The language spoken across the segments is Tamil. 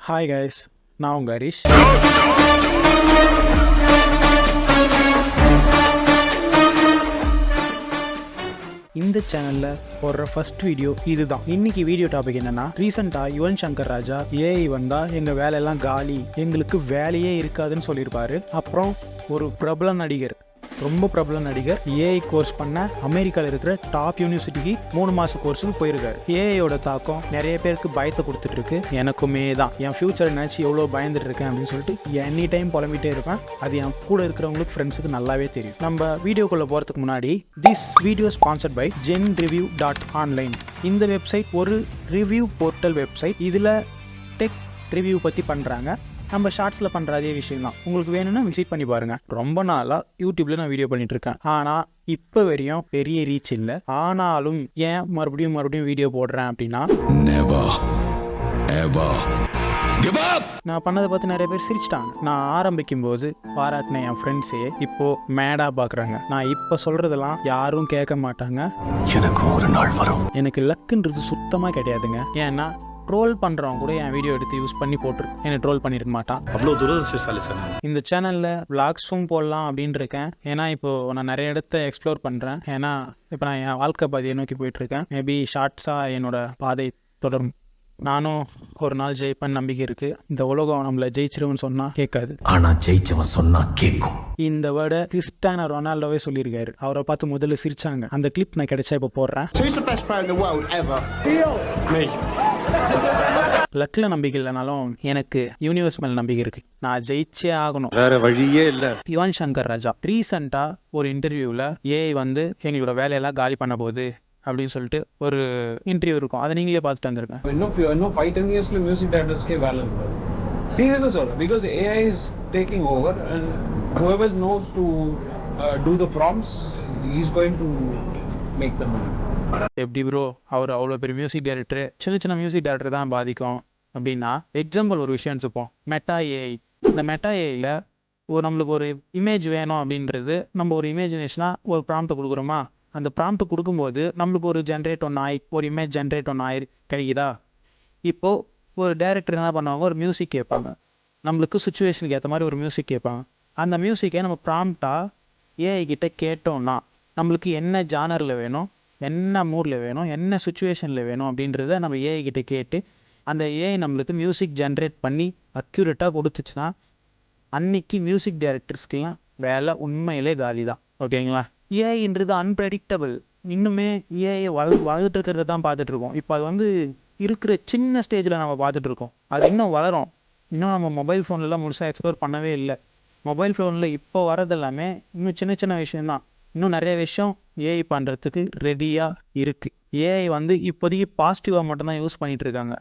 ஹாய் கைஸ், நான் உங்கள் ஹரிஷ். இந்த சேனலில் போடுற ஃபர்ஸ்ட் வீடியோ இதுதான். இன்னைக்கு வீடியோ டாபிக் என்னன்னா, ரீசெண்டாக யுவன் சங்கர் ராஜா ஏஐ வந்தால் எங்கள் வேலையெல்லாம் காலி, எங்களுக்கு வேலையே இருக்காதுன்னு சொல்லியிருப்பாரு. அப்புறம் ஒரு பிரபல நடிகர், ரொம்ப பிரபல நடிகர் ஏஐ கோர்ஸ் பண்ண அமெரிக்காவில் இருக்கிற டாப் யூனிவர்சிட்டிக்கு 3 மாத கோர்ஸுக்கு போயிருக்காரு. ஏஐயோட தாக்கம் நிறைய பேருக்கு பயத்தை கொடுத்துட்டு இருக்கு. எனக்குமே தான். என் ஃபியூச்சர் நினச்சி எவ்வளோ பயந்துட்டு இருக்கேன் அப்படின்னு சொல்லிட்டு எனி டைம் புலம்பிட்டே இருப்பேன். அது என் கூட இருக்கிறவங்களுக்கு, ஃப்ரெண்ட்ஸுக்கு நல்லாவே தெரியும். நம்ம வீடியோக்குள்ளே போகிறதுக்கு முன்னாடி, this video sponsored by genreview.online. இந்த வெப்சைட் ஒரு ரிவ்யூ போர்ட்டல் வெப்சைட். இதில் டெக் ரிவ்யூ பற்றி பண்ணுறாங்க. நம்ம ஷார்ட்ஸில் பண்ணுற அதே விஷயம் தான். உங்களுக்கு வேணும்னா விசிட் பண்ணி பாருங்கள். ரொம்ப நாளாக யூடியூப்பில் நான் வீடியோ பண்ணிகிட்ருக்கேன். ஆனால் இப்போ வரையும் பெரிய ரீச் இல்லை. ஆனாலும் ஏன் மறுபடியும் வீடியோ போடுறேன் அப்படின்னா, நான் பண்ணதை பார்த்து நிறைய பேர் சிரிச்சிட்டாங்க. நான் ஆரம்பிக்கும் போது பாராட்டின என் ஃப்ரெண்ட்ஸே இப்போது மேடாக பார்க்குறாங்க. நான் இப்போ சொல்கிறதெல்லாம் யாரும் கேட்க மாட்டாங்க. எனக்கு ஒரு நாள் வரும். எனக்கு லக்குன்றது சுத்தமாக கிடையாதுங்க. ஏன்னா ட்ரோல் பண்ணுறவங்க கூட என் வீடியோ எடுத்து யூஸ் பண்ணி போட்டுரு என்னை ட்ரோல் பண்ணியிருக்க மாட்டான். அவ்வளோ துரதிர்ஷ்டசாலி சார். இந்த சேனலில் விளாக்ஸும் போடலாம் அப்படின்னு இருக்கேன். ஏன்னா இப்போது நான் நிறைய இடத்த எக்ஸ்ப்ளோர் பண்ணுறேன். ஏன்னா இப்போ நான் என் வாழ்க்கை பாதையை நோக்கி போயிட்டுருக்கேன். மேபி ஷார்ட்ஸாக என்னோடய பாதை தொடரும். நானும் ஒரு நாள் ஜெயிப்பேன் நம்பிக்கை இருக்குது. இந்த உலகம் நம்மளை ஜெயிச்சிருவன்னு சொன்னால் கேட்காது, ஆனால் ஜெயிச்சவன் சொன்னால் கேட்கும். இந்த வேர்டை கிறிஸ்டியானோ ரொனால்டோவே சொல்லியிருக்காரு. அவரை பார்த்து முதல்ல சிரிச்சாங்க. அந்த கிளிப் நான் கிடைச்சா இப்போ போடுறேன். லக்கில் நம்பிக்கை இல்லைனாலும் எனக்கு யூனிவர்ஸ் மேலே நம்பிக்கை இருக்குது. நான் ஜெயிச்சே ஆகணும், வேற வழியே இல்லை. யுவன் சங்கர் ராஜா ரீசெண்டாக ஒரு இன்டர்வியூவில் ஏஐ வந்து எங்களோட வேலையெல்லாம் காலி பண்ண போகுது அப்படின்னு சொல்லிட்டு ஒரு இன்டர்வியூ இருக்கும். அதை நீங்களே பார்த்துட்டு வந்திருக்கேன். இன்னும் 5-10 இயர்ஸ்ல மியூசிக் டைரக்டர்ஸ்க்கே வேலை இருக்காது. சீரியஸாக சொல்கிறேன். Because AI is taking over and whoever knows to do the prompts, he is going to make the money. எப்படி ப்ரோ, அவர் அவ்வளோ பெரிய மியூசிக் டைரக்டர், சின்ன மியூசிக் டைரக்டர் தான் பாதிக்கும் அப்படின்னா, எக்ஸாம்பிள் ஒரு விஷயம் எடுத்துப்போம். Meta AI. இந்த மெட்டா ஏஐயில் நம்மளுக்கு ஒரு இமேஜ் வேணும் அப்படின்றது, நம்ம ஒரு இமேஜினேஷனாக ஒரு ப்ராம்ப்ட் கொடுக்குறோமா, அந்த ப்ராம்ப்ட் கொடுக்கும்போது நம்மளுக்கு ஒரு இமேஜ் ஜென்ரேட் ஒன்று கிடைக்குதா. இப்போது ஒரு டைரக்டர் என்ன பண்ணுவாங்க, ஒரு மியூசிக் கேட்பாங்க. நம்மளுக்கு சுச்சுவேஷனுக்கு ஏற்ற மாதிரி ஒரு மியூசிக் கேட்பாங்க. அந்த மியூசிக்கை நம்ம ப்ராம்ப்டாக ஏஐ கிட்ட கேட்டோம்னா, நம்மளுக்கு என்ன ஜானரில் வேணும், என்ன மூடில் வேணும், என்ன சுச்சுவேஷனில் வேணும் அப்படின்றத நம்ம ஏஐ கிட்ட கேட்டு அந்த ஏஐ நம்மளுக்கு மியூசிக் ஜென்ரேட் பண்ணி அக்யூரேட்டாக கொடுத்துச்சுன்னா, அன்னைக்கு மியூசிக் டைரக்டர்ஸ்க்கெலாம் வேலை உண்மையிலே காலி தான். ஓகேங்களா. ஏஐன்றது அன்பிரடிக்டபிள். இன்னுமே ஏஐ வளர்த்துட்டு இருக்கிறத தான் பார்த்துட்ருக்கோம். இப்போ அது வந்து இருக்கிற சின்ன ஸ்டேஜில் நம்ம பார்த்துட்ருக்கோம். அது இன்னும் வளரும். இன்னும் நம்ம மொபைல் ஃபோன்லலாம் முழுசாக எக்ஸ்ப்ளோர் பண்ணவே இல்லை. மொபைல் ஃபோனில் இப்போ வரதெல்லாமே இன்னும் சின்ன விஷயந்தான். இன்னும் நிறைய விஷயம் ஏஐ பண்ணுறதுக்கு ரெடியாக இருக்குது. ஏஐ வந்து இப்போதைக்கு பாசிட்டிவாக மட்டும்தான் யூஸ் பண்ணிகிட்ருக்காங்க.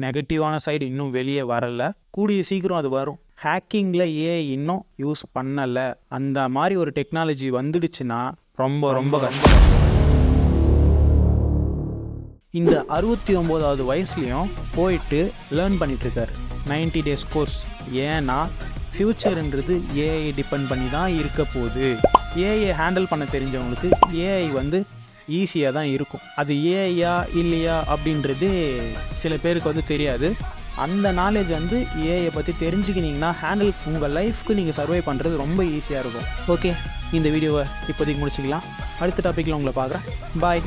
நெகட்டிவான சைடு இன்னும் வெளியே வரலை. கூடிய சீக்கிரம் அது வரும். ஹேக்கிங்கில் ஏஐ இன்னும் யூஸ் பண்ணலை. அந்த மாதிரி ஒரு டெக்னாலஜி வந்துடுச்சுன்னா ரொம்ப கஷ்டம். இந்த 69வது வயசுலேயும் போயிட்டு லேர்ன் பண்ணிகிட்ருக்காரு 90 days கோர்ஸ். ஏன்னா ஃப்யூச்சர்ன்றது ஏஐ டிபெண்ட் பண்ணி தான் இருக்க போகுது. ஏஐ ஹேண்டில் பண்ண தெரிஞ்சவங்களுக்கு ஏஐ வந்து ஈஸியாக தான் இருக்கும். அது ஏஐயா இல்லையா அப்படின்றது சில பேருக்கு வந்து தெரியாது. அந்த நாலேஜ் வந்து ஏஐயை பற்றி தெரிஞ்சுக்கினீங்கன்னா உங்கள் லைஃப்க்கு நீங்கள் சர்வை பண்ணுறது ரொம்ப ஈஸியாக இருக்கும். ஓகே, இந்த வீடியோவை இப்போதைக்கு முடிச்சுக்கலாம். அடுத்த டாப்பிக்கில் உங்களை பார்க்குறேன். பாய்.